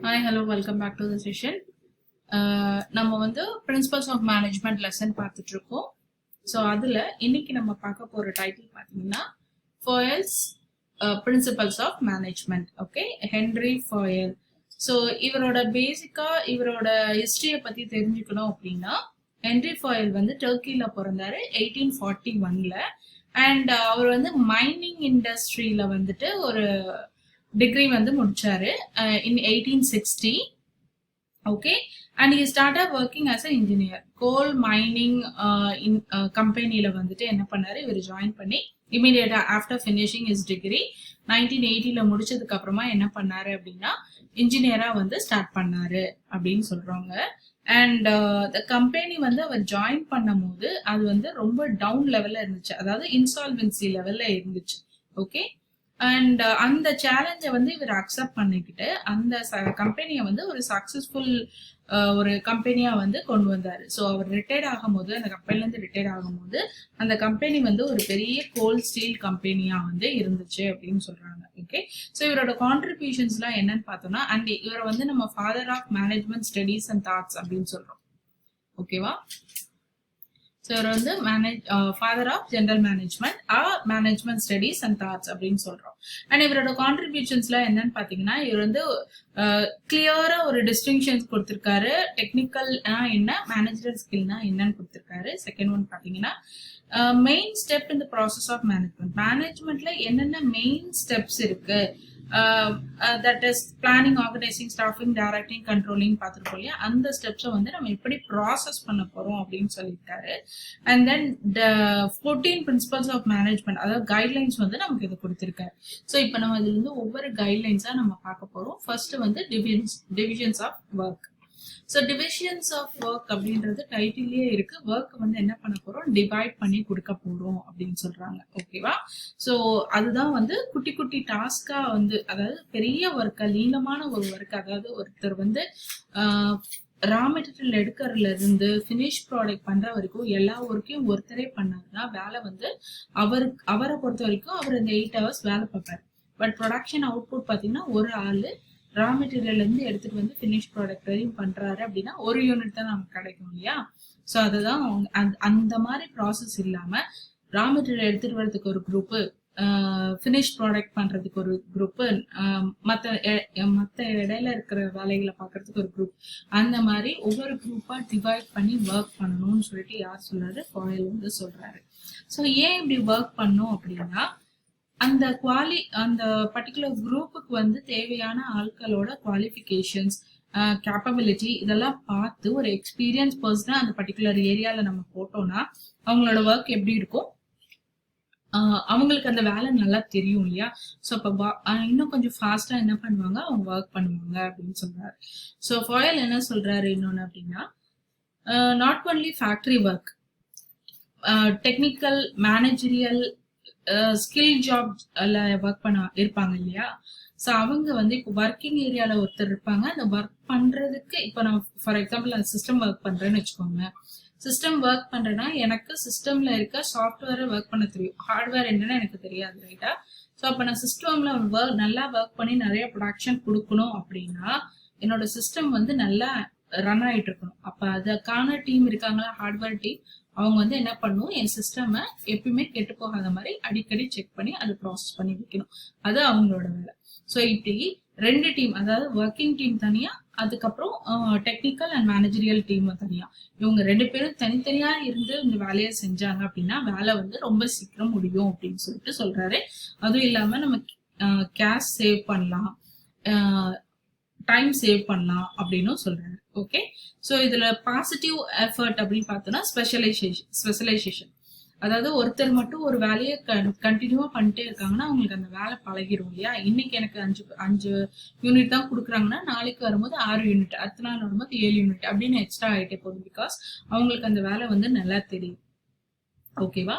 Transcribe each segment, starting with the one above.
Hi, hello, welcome back to the session. நம்ம வந்து principles of management lesson பார்த்துட்டு இருக்கோம். ஸோ அதில் இன்னைக்கு நம்ம பார்க்க போகிற டைட்டில் பார்த்தீங்கன்னா Fayol's principles of management. Okay, Henri Fayol. So இவரோட பேசிக்காக இவரோட ஹிஸ்ட்ரியை பற்றி தெரிஞ்சுக்கணும் அப்படின்னா, ஹென்ரி ஃபாயல் வந்து டர்க்கியில் பிறந்தாரு 1841. அண்ட் அவர் வந்து மைனிங் இண்டஸ்ட்ரியில் வந்துட்டு ஒரு டிகிரி வந்து முடிச்சாரு இன் 1860. Okay, and he started working as an engineer. Goal mining கம்பெனியில் வந்துட்டு என்ன பண்ணாரு, இவர் ஜாயின் பண்ணி இமீடியட்டா ஆஃப்டர் ஃபினிஷிங் இஸ் டிகிரி 1980 முடிச்சதுக்கு அப்புறமா என்ன பண்ணாரு அப்படின்னா இன்ஜினியரா வந்து ஸ்டார்ட் பண்ணாரு அப்படின்னு சொல்றாங்க. அண்ட் த கம்பெனி வந்து அவர் ஜாயின் பண்ணும் போது அது வந்து ரொம்ப டவுன் லெவல்ல இருந்துச்சு, அதாவது இன்சால்வென்சி லெவல்ல இருந்துச்சு. ஓகே, அண்ட் அந்த சேலஞ்சை வந்து இவர் அக்செப்ட் பண்ணிக்கிட்டு அந்த கம்பெனியை வந்து ஒரு சக்சஸ்ஃபுல் ஒரு கம்பெனியா வந்து கொண்டு வந்தாரு. ஸோ அவர் ரிட்டையர்ட் ஆகும்போது, அந்த கம்பெனிலேருந்து ரிட்டையர்ட் ஆகும்போது அந்த கம்பெனி வந்து ஒரு பெரிய கோல் ஸ்டீல் கம்பெனியா வந்து இருந்துச்சு அப்படின்னு சொல்றாங்க. ஓகே, ஸோ இவரோட கான்ட்ரிபியூஷன்ஸ்லாம் என்னன்னு பார்த்தோம்னா, அண்ட் இவரை வந்து நம்ம father of management studies and thoughts அப்படின்னு சொல்றோம். ஓகேவா, ஸோ இவர் வந்து father of general management management studies and thoughts அப்படின்னு சொல்றோம். அண்ட் இவரோட கான்ட்ரிபியூஷன்ஸ்லாம் என்னன்னு பார்த்தீங்கன்னா, இவர் வந்து கிளியரா ஒரு டிஸ்டிங்ஷன்ஸ் கொடுத்துருக்காரு. டெக்னிக்கல்னா என்ன, மேனேஜரல் ஸ்கில்னா என்னன்னு கொடுத்துருக்காரு. செகண்ட் ஒன் பார்த்தீங்கன்னா மெயின் ஸ்டெப் இந்த ப்ராசஸ் ஆஃப் மேனேஜ்மெண்ட்ல என்னென்ன மெயின் ஸ்டெப்ஸ் இருக்கு, that is planning, organising, staffing, directing, controlling பார்த்துருக்கோம் இல்லையா, அந்த ஸ்டெப்ஸை வந்து நம்ம எப்படி ப்ராசஸ் பண்ண போறோம் அப்படின்னு சொல்லியிருக்காரு. And then 14 principles of management, அதாவது கைட்லைன்ஸ் வந்து நமக்கு இது கொடுத்துருக்காரு. ஸோ இப்போ நம்ம இதுல இருந்து ஒவ்வொரு கைட்லைன்ஸா நம்ம பார்க்க போறோம். ஃபர்ஸ்ட் வந்து divisions of work. So divisions of work அப்படின்றது டைட்டிலே இருக்கு. ஒர்க் வந்து என்ன பண்ண போறோம், டிவைட் பண்ணி கொடுக்க போறோம் அப்படின்னு சொல்றாங்க. ஓகேவா, ஸோ அதுதான் வந்து குட்டி குட்டி டாஸ்கா வந்து, அதாவது பெரிய ஒர்க்கா, நீளமான ஒரு ஒர்க், அதாவது ஒருத்தர் வந்து ரா மெட்டீரியல் எடுக்கிறதுல இருந்து ஃபினிஷ் ப்ராடக்ட் பண்ற வரைக்கும் எல்லா ஒர்க்கையும் ஒருத்தரே பண்ணாருன்னா வேலை வந்து அவரை பொறுத்த வரைக்கும் அவர் இந்த 8 hours வேலை பார்ப்பாரு. பட் ப்ரொடக்ஷன் அவுட்புட் பார்த்தீங்கன்னா ஒரு ஆளு ரா மெட்டீரியல்ல இருந்து எடுத்துட்டு வந்து ஃபினிஷ் ப்ராடக்ட் வரையும் பண்றாரு அப்படின்னா ஒரு யூனிட் தான் நமக்கு கிடைக்கும் இல்லையா. ஸோ அதுதான் அந்த மாதிரி ப்ராசஸ் இல்லாம ரா மெட்டீரியல் எடுத்துட்டு வரதுக்கு ஒரு குரூப்பு, ஃபினிஷ் ப்ராடக்ட் பண்றதுக்கு ஒரு குரூப்பு, மற்ற இடையில இருக்கிற வேலைகளை பார்க்கறதுக்கு ஒரு குரூப், அந்த மாதிரி ஒவ்வொரு குரூப்பா டிவைட் பண்ணி ஒர்க் பண்ணணும்னு சொல்லிட்டு யார் சொல்றாரு, ஃபாயல் வந்து சொல்றாரு. ஸோ ஏன் இப்படி ஒர்க் பண்ணும் அப்படின்னா, அந்த பர்டிகுலர் குரூப்புக்கு வந்து தேவையான ஆட்களோட குவாலிஃபிகேஷன்ஸ், கேப்பபிலிட்டி இதெல்லாம் பார்த்து ஒரு எக்ஸ்பீரியன்ஸ் பர்சனா அந்த பர்டிகுலர் ஏரியால நம்ம போட்டோம்னா அவங்களோட ஒர்க் எப்படி இருக்கும், அவங்களுக்கு அந்த வேலை நல்லா தெரியும் இல்லையா. ஸோ அப்போ இன்னும் கொஞ்சம் ஃபாஸ்டா என்ன பண்ணுவாங்க, அவங்க ஒர்க் பண்ணுவாங்க அப்படின்னு சொல்றாரு. ஸோ ஃபாயல் என்ன சொல்றாரு இன்னொன்னு அப்படின்னா, not only factory work, technical, managerial, skill ஜாப்ல ஒர்க் பண்ண இருப்பாங்க இல்லையா. ஸோ அவங்க வந்து இப்போ ஒர்க்கிங் ஏரியால ஒருத்தர் இருப்பாங்க. அந்த ஒர்க் பண்றதுக்கு இப்போ நான் ஃபார் எக்ஸாம்பிள் நான் சிஸ்டம் ஒர்க் பண்றேன்னு வச்சுக்கோங்க. சிஸ்டம் ஒர்க் பண்றேன்னா எனக்கு சிஸ்டம்ல இருக்க சாஃப்ட்வேரை ஒர்க் பண்ண தெரியும், ஹார்ட்வேர் என்னன்னு எனக்கு தெரியாது, ரைட்டா. ஸோ அப்போ நான் சிஸ்டம்ல நல்லா ஒர்க் பண்ணி நிறைய ப்ரொடக்ஷன் கொடுக்கணும் அப்படின்னா என்னோட சிஸ்டம் வந்து நல்லா ரன் ஆயிட்டு இருக்கணும். அப்ப அதுக்கான டீம் இருக்காங்களா, ஹார்ட்வேர் டீம், அவங்க வந்து என்ன பண்ணும், என் சிஸ்டமை எப்பயுமே கெட்டு போகாத மாதிரி அடிக்கடி செக் பண்ணி அதை ப்ராசஸ் பண்ணி வைக்கணும். அது அவங்களோட வேலை. ஸோ இப்படி 2 டீம், அதாவது ஒர்க்கிங் டீம் தனியா, அதுக்கப்புறம் டெக்னிக்கல் அண்ட் மேனேஜரியல் டீம் தனியா, இவங்க 2 பேரும் தனித்தனியா இருந்து இந்த வேலையை செஞ்சாங்க அப்படின்னா வேலை வந்து ரொம்ப சீக்கிரம் முடியும் அப்படின்னு சொல்லிட்டு சொல்றாரு. அதுவும் இல்லாம நம்ம கேஷ் சேவ் பண்ணலாம், டைம் சேவ் பண்ணலாம் அப்படின்னு சொல்றாரு. ஓகே, ஸோ இதுல பாசிட்டிவ் எஃபர்ட் அப்படின்னு பார்த்தோம்னா ஸ்பெஷலைசேஷன், அதாவது ஒருத்தர் மட்டும் ஒரு வேலையை கண்டினியூவா பண்ணிட்டே இருக்காங்கன்னா அவங்களுக்கு அந்த வேலை பழகிடும் இல்லையா. இன்னைக்கு எனக்கு 5 யூனிட் தான் கொடுக்குறாங்கன்னா நாளைக்கு வரும்போது 6 யூனிட், அடுத்த நாள் வரும்போது 7 யூனிட் அப்படின்னு எக்ஸ்ட்ரா ஆகிட்டே போகுது. பிகாஸ் அவங்களுக்கு அந்த வேலை வந்து நல்லா தெரியும். ஓகேவா,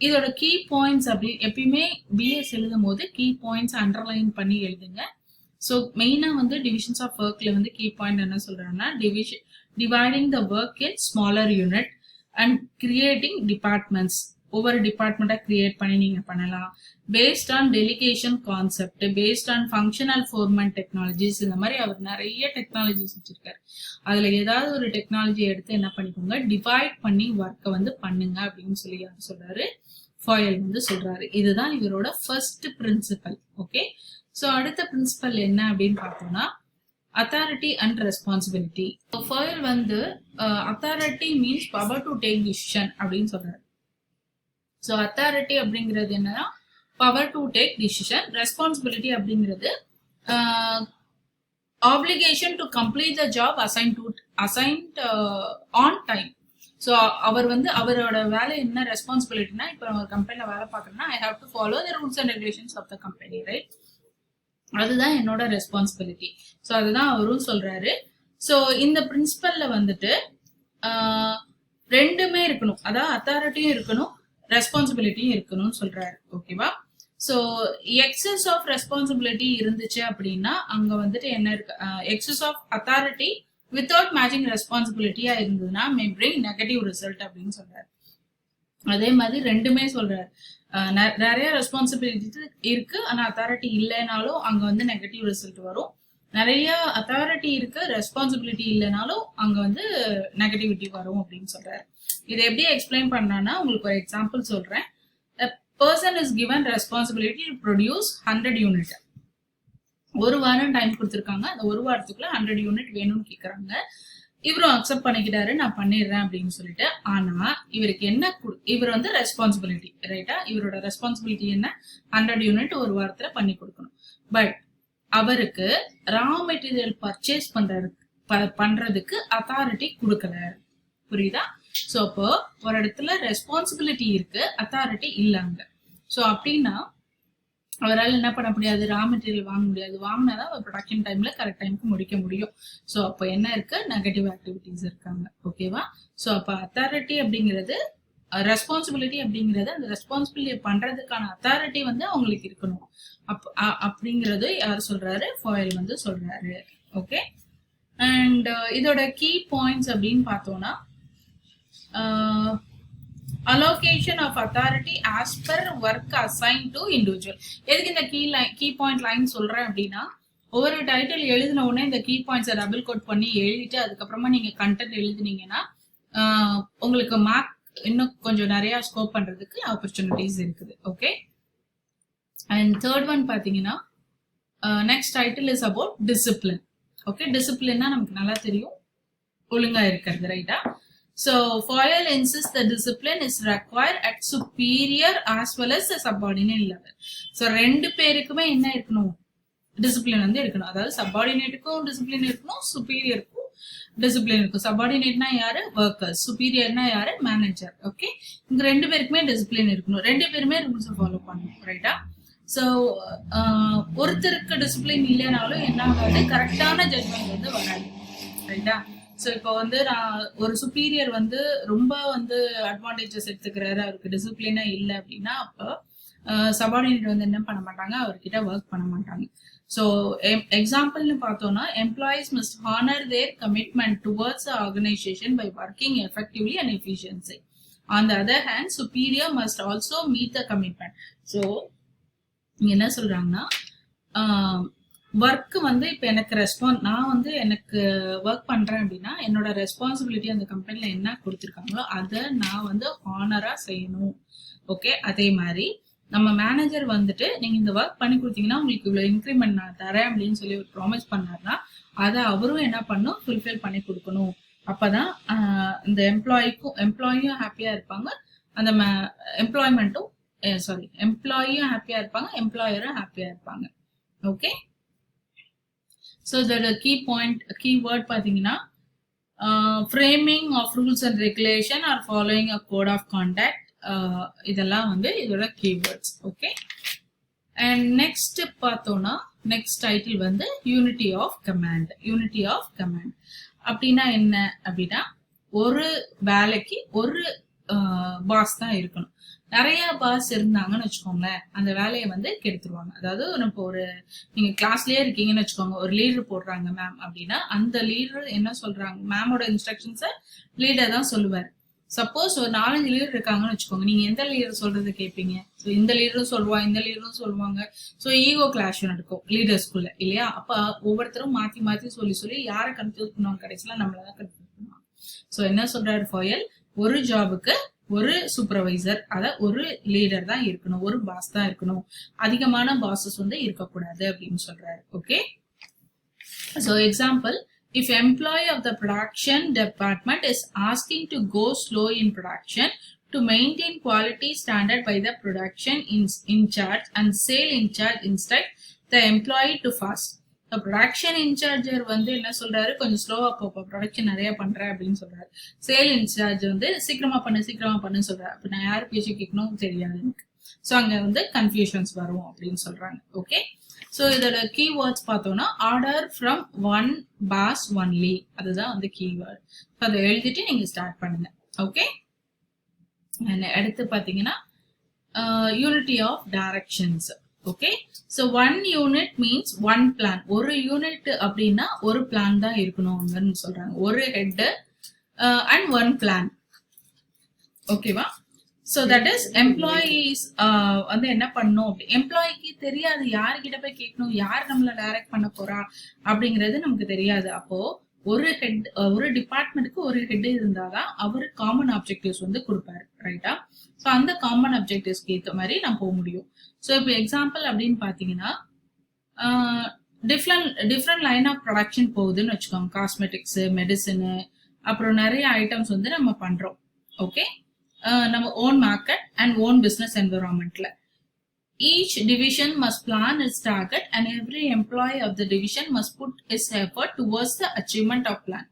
இதோட கீ பாயிண்ட்ஸ் அப்படி எப்பயுமே பிஎஸ் எழுதும் போது கீ பாயிண்ட்ஸ் அண்டர்லைன் பண்ணி எழுதுங்க. ஸோ மெயினா வந்து டிவிஷன்ஸ் ஆஃப் ஒர்க்ல வந்து கீ பாயிண்ட் என்ன சொல்றாங்கன்னா, dividing the work in smaller unit and creating departments. ஒவ்வொரு டிபார்ட்மெண்ட்டா கிரியேட் பண்ணி நீங்க பண்ணலாம். Based on delegation concept, based on functional format technologies, இந்த மாதிரி அவர் நிறைய டெக்னாலஜிஸ் வச்சிருக்காரு. அதுல ஏதாவது ஒரு டெக்னாலஜி எடுத்து என்ன பண்ணிக்கோங்க, டிவைட் பண்ணி ஒர்க்கை வந்து பண்ணுங்க அப்படின்னு சொல்லி யார் சொல்றாரு, ஃபாயல் வந்து சொல்றாரு. இதுதான் இவரோட ஃபர்ஸ்ட் பிரின்சிபல். ஓகே, ஸோ அடுத்த பிரின்சிபல் என்ன அப்படின்னு பார்த்தோம்னா authority and responsibility. Foyle வந்து authority means power to take decision அப்படின்னு சொல்றாரு. ஸோ authority அப்படிங்கிறது என்னன்னா power to take decision, responsibility அப்படிங்கிறது obligation to complete the job assigned on time. So அவர் வந்து அவரோட வேலை என்ன ரெஸ்பான்சிபிலிட்டினா, இப்போ ஒரு கம்பெனில வேலை பார்க்கறேன்னா I have to follow the rules and regulations of the company, right? அதுதான் என்னோட ரெஸ்பான்சிபிலிட்டி. ஸோ அதுதான் அவரும் சொல்றாரு. ஸோ இந்த பிரின்சிபல்ல வந்துட்டு ரெண்டுமே இருக்கணும், அதாவது அத்தாரிட்டியும் இருக்கணும், ரெஸ்பான்சிபிலிட்டியும் இருக்கணும்னு சொல்றாரு. ஓகேவா? ஸோ எக்ஸஸ் ஆஃப் ரெஸ்பான்சிபிலிட்டி இருந்துச்சு அப்படின்னா அங்க வந்துட்டு என்ன இருக்கு, excess of authority without matching ரெஸ்பான்சிபிலிட்டியா இருந்ததுன்னா மே பிரிங் நெகட்டிவ் ரிசல்ட் அப்படின்னு சொல்றாரு. அதே மாதிரி ரெண்டுமே சொல்றாரு, நிறைய ரெஸ்பான்சிபிலிட்டி இருக்கு ஆனா அத்தாரிட்டி இல்லைனாலும் அங்க வந்து நெகட்டிவ் ரிசல்ட் வரும். நிறைய அத்தாரிட்டி இருக்கு, ரெஸ்பான்சிபிலிட்டி இல்லைனாலும் அங்க வந்து நெகட்டிவிட்டி வரும் அப்படின்னு சொல்றாரு. இதை எப்படி எக்ஸ்பிளைன் பண்ணான்னா உங்களுக்கு ஒரு எக்ஸாம்பிள் சொல்றேன். Person is given responsibility to produce 100 unit. ஒரு வாரம் டைம் கொடுத்துருக்காங்க, அந்த ஒரு வாரத்துக்குள்ள 100 யூனிட் வேணும்னு கேக்குறாங்க. இவரும் அக்செப்ட் பண்ணிக்கிட்டாரு, நான் பண்ணிடுறேன் அப்படின்னு சொல்லிட்டு. ஆனா இவருக்கு என்ன, இவர் வந்து ரெஸ்பான்சிபிலிட்டி, ரைட்டா? இவரோட ரெஸ்பான்சிபிலிட்டி என்ன, 100 யூனிட் ஒரு வாரத்துல பண்ணி கொடுக்கணும். பட் அவருக்கு ரா மெட்டீரியல் பர்ச்சேஸ் பண்றதுக்கு அத்தாரிட்டி கொடுக்கல. புரியுதா? சோ அப்போ ஒரு இடத்துல ரெஸ்பான்சிபிலிட்டி இருக்கு, அத்தாரிட்டி இல்லைங்க. சோ அப்படின்னா அவரால் என்ன பண்ண முடியாது, ரா மெட்டீரியல் வாங்க முடியாது. வாங்கினாதான் ப்ரொடக்ஷன் டைம்ல கரெக்ட் டைமுக்கு முடிக்க முடியும். ஸோ அப்போ என்ன இருக்கு, நெகட்டிவ் ஆக்டிவிட்டிஸ் இருக்காங்க. ஓகேவா? ஸோ அப்போ அத்தாரிட்டி அப்படிங்கிறது, ரெஸ்பான்சிபிலிட்டி அப்படிங்கிறது, அந்த ரெஸ்பான்சிபிலிட்டி பண்றதுக்கான அத்தாரிட்டி வந்து அவங்களுக்கு இருக்கணும். அப்படிங்கிறது யார் சொல்றாரு, ஃபாயல் வந்து சொல்றாரு. ஓகே, அண்ட் இதோட கீ பாயிண்ட்ஸ் அப்படின்னு பார்த்தோம்னா allocation of authority as per work assigned to individual. எதுக்கு இந்த கீ பாயிண்ட் லைன் சொல்றேன் அப்படின்னா, ஒவ்வொரு டைட்டில் எழுதின உடனே இந்த கீ பாயிண்ட்ஸை டபுள் கோட் பண்ணி எழுதிட்டு அதுக்கப்புறமா நீங்க கண்டென்ட் எழுதினீங்கன்னா உங்களுக்கு மார்க் இன்னும் கொஞ்சம் நிறைய ஸ்கோப் பண்றதுக்கு ஆப்பர்ச்சுனிட்டிஸ் இருக்குது. ஓகே, அண்ட் தேர்ட் ஒன் பாத்தீங்கன்னா next title is about discipline. Okay, டிசிப்ளின்னா நமக்கு நல்லா தெரியும், ஒழுங்கா இருக்கிறது, ரைட்டா? So Foyle insists the discipline is required at superior as well as the subordinate level. So ரெண்டு பேருக்குமே என்ன இருக்கணும், டிசிப்ளின் வந்து இருக்கணும். அதாவது சப்பார்டினேட்டுக்கும் டிசிப்ளின் இருக்கணும், சுப்பீரியருக்கும் டிசிப்ளின் இருக்கும். சப்பார்டினேட்னா யாரு, ஒர்க்கர்ஸ். சுப்பீரியர்னா யாரு, மேனேஜர். ஓகே, இங்க ரெண்டு பேருக்குமே டிசிப்ளின் இருக்கணும், ரெண்டு பேருமே ரூல்ஸ் ஃபாலோ பண்ணணும், ரைட்டா? ஸோ ஒருத்தருக்கு டிசிப்ளின் இல்லைனாலும் என்ன ஆகாது, கரெக்டான ஜட்மெண்ட் வந்து வராது, ரைட்டா? ஸோ இப்போ வந்து ஒரு சுப்பீரியர் வந்து ரொம்ப வந்து அட்வான்டேஜஸ் எடுத்துக்கிறாரு, அவருக்கு டிசிப்ளினா இல்லை அப்படின்னா அப்போ சபார்டினேட் வந்து என்ன பண்ண மாட்டாங்க, அவர்கிட்ட ஒர்க் பண்ண மாட்டாங்க. ஸோ எக்ஸாம்பிள்னு பார்த்தோம்னா, employees must honour their commitment towards the organisation by working effectively and efficiency. On the other hand superior must also meet the commitment. So இங்க என்ன சொல்றாங்கன்னா, ஒர்க் வந்து இப்போ எனக்கு நான் வந்து எனக்கு ஒர்க் பண்றேன் அப்படின்னா என்னோட ரெஸ்பான்சிபிலிட்டி அந்த கம்பெனில என்ன கொடுத்துருக்காங்களோ அதை நான் வந்து ஹானரா செய்யணும். ஓகே, அதே மாதிரி நம்ம மேனேஜர் வந்துட்டு நீங்க இந்த ஒர்க் பண்ணி கொடுத்தீங்கன்னா உங்களுக்கு இவ்வளவு இன்க்ரிமெண்ட் நான் தரேன் அப்படின்னு சொல்லி ஒரு ப்ராமிஸ் பண்ணாருன்னா அதை அவரும் என்ன பண்ணும், ஃபுல்ஃபில் பண்ணி கொடுக்கணும். அப்பதான் இந்த எம்ப்ளாயும் ஹாப்பியா இருப்பாங்க, அந்த எம்ப்ளாயும் ஹாப்பியா இருப்பாங்க, எம்ப்ளாயரும் ஹாப்பியா இருப்பாங்க. Okay, so the key word பாத்தீங்கன்னா framing of rules and regulation or following a code of conduct, இதெல்லாம் வந்து இதோட keywords. ஓகே, and next பார்த்தோம்னா நெக்ஸ்ட் டைட்டில் வந்து unity of command. Unity of command அப்படின்னா என்ன அப்படின்னா, ஒரு வேலைக்கு ஒரு பாஸ் தான் இருக்கணும். நிறைய பாஸ் இருந்தாங்கன்னு வச்சுக்கோங்களேன், அந்த வேலையை வந்து கெடுத்துருவாங்க. அதாவது இப்போ நீங்க கிளாஸ்லயே இருக்கீங்கன்னு வச்சுக்கோங்க, ஒரு லீடர் போடுறாங்க மேம் அப்படின்னா அந்த லீடர் என்ன சொல்றாங்க, மேமோட இன்ஸ்ட்ரக்ஷன்ஸை லீடர் தான் சொல்லுவார். சப்போஸ் ஒரு 4-5 லீடர் இருக்காங்கன்னு வச்சுக்கோங்க, நீங்க எந்த லீடர் சொல்றது கேட்பீங்க? ஸோ இந்த லீடரும் சொல்லுவாங்க, இந்த லீடரும் சொல்லுவாங்க. ஸோ ஈகோ கிளாஷ் நடக்கும் லீடர்ஸ்குள்ள இல்லையா? அப்ப ஒவ்வொருத்தரும் மாத்தி மாத்தி சொல்லி சொல்லி யாரை கன்ஃபியூஸ் பண்ணுவாங்க, கடைசியில நம்மளதான் கன்ஃபியூஸ் பண்ணுவாங்க. ஸோ என்ன சொல்றாரு ஃபாயல், ஒரு ஜாபுக்கு ஒரு சூப்பர்வைசர், அத ஒரு லீடர் தான் இருக்கணும், ஒரு பாஸ் தான் இருக்கணும், அதிகமான பாசஸ் வந்து இருக்கக்கூடாது அப்படின்னு சொல்றாரு. Okay, so example, if employee of the production department is asking to go slow in production to maintain quality standard by the production in charge and sale in charge instruct the employee to fast. The production in charge வந்து என்ன சொல்றாரு, கொஞ்சம் ஸ்லோவா போப்பா, production நிறைய பண்றேன் அப்படின்னு சொல்றாரு. சேல் இன்சார்ஜ் வந்து சீக்கிரமா பண்ணுன்னு சொல்றாரு. அப்ப நான் யார் பேச்சு கேட்கணும் தெரியாது எனக்கு. ஸோ அங்க வந்து கன்ஃபியூஷன்ஸ் வரும் அப்படின்னு சொல்றாங்க. ஓகே, ஸோ இதோட கீவேர்ட்ஸ் பார்த்தோம்னா order from one boss only, அதுதான் வந்து கீவேர்ட். அதை எழுதிட்டு நீங்க ஸ்டார்ட் பண்ணுங்க. ஓகே, அடுத்து பாத்தீங்கன்னா unity of directions. Okay, so 1 unit means 1 plan. ஒரு யூனிட் அப்படின்னா ஒரு பிளான் தான் இருக்கணும்னு சொல்றாங்க. ஒரு ஹெட் அண்ட் 1 பிளான். ஓகேவா? So that is employees வந்து என்ன பண்ணும் அப்படி, எம்ப்ளாய்க்கு தெரியாது யாருக்கிட்ட போய் கேட்கணும், யார் நம்மள டைரக்ட் பண்ண போறா அப்படிங்கிறது நமக்கு தெரியாது. அப்போ ஒரு ஹெட், ஒரு டிபார்ட்மெண்ட்டுக்கு ஒரு ஹெட் இருந்தாதான் அவரு காமன் ஆப்ஜெக்டிவ்ஸ் வந்து கொடுப்பாரு, ரைட்டா? ஸோ அந்த காமன் ஆப்ஜெக்டிவ்ஸ்க்கு ஏற்ற மாதிரி நம்ம போக முடியும். ஸோ இப்போ எக்ஸாம்பிள் அப்படின்னு பாத்தீங்கன்னா டிஃப்ரெண்ட் லைன் ஆஃப் ப்ரொடக்ஷன் போகுதுன்னு வச்சுக்கோங்க. காஸ்மெட்டிக்ஸ், மெடிசன், அப்புறம் நிறைய ஐட்டம்ஸ் வந்து நம்ம பண்றோம். ஓகே, நம்ம own market and own business என்விரான்மெண்ட்ல each division must plan its target and every employee of the division must put its effort towards the achievement of plan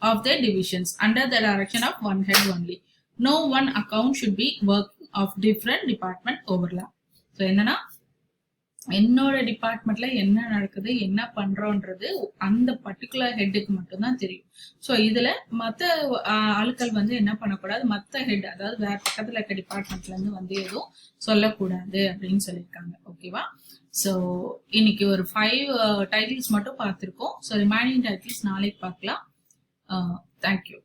of their divisions under the direction of one head only. No one account should be working of different department overlap. So என்னன்னா என்னோட டிபார்ட்மெண்ட்ல என்ன நடக்குது, என்ன பண்றோன்றது அந்த particular ஹெட்டுக்கு மட்டும்தான் தெரியும். So இதுல மத்த ஆட்கள் வந்து என்ன பண்ணக்கூடாது, மத்த ஹெட் அதாவது வேற பக்கத்துல இருக்க டிபார்ட்மெண்ட்ல இருந்து வந்து எதுவும் சொல்லக்கூடாது அப்படின்னு சொல்லியிருக்காங்க. ஓகேவா? ஸோ இன்னைக்கு ஒரு 5 டைட்டில்ஸ் மட்டும் பார்த்திருக்கோம். ஸோ ரிமைனிங் டைட்டில்ஸ் நாளைக்கு பார்க்கலாம். தேங்க்யூ.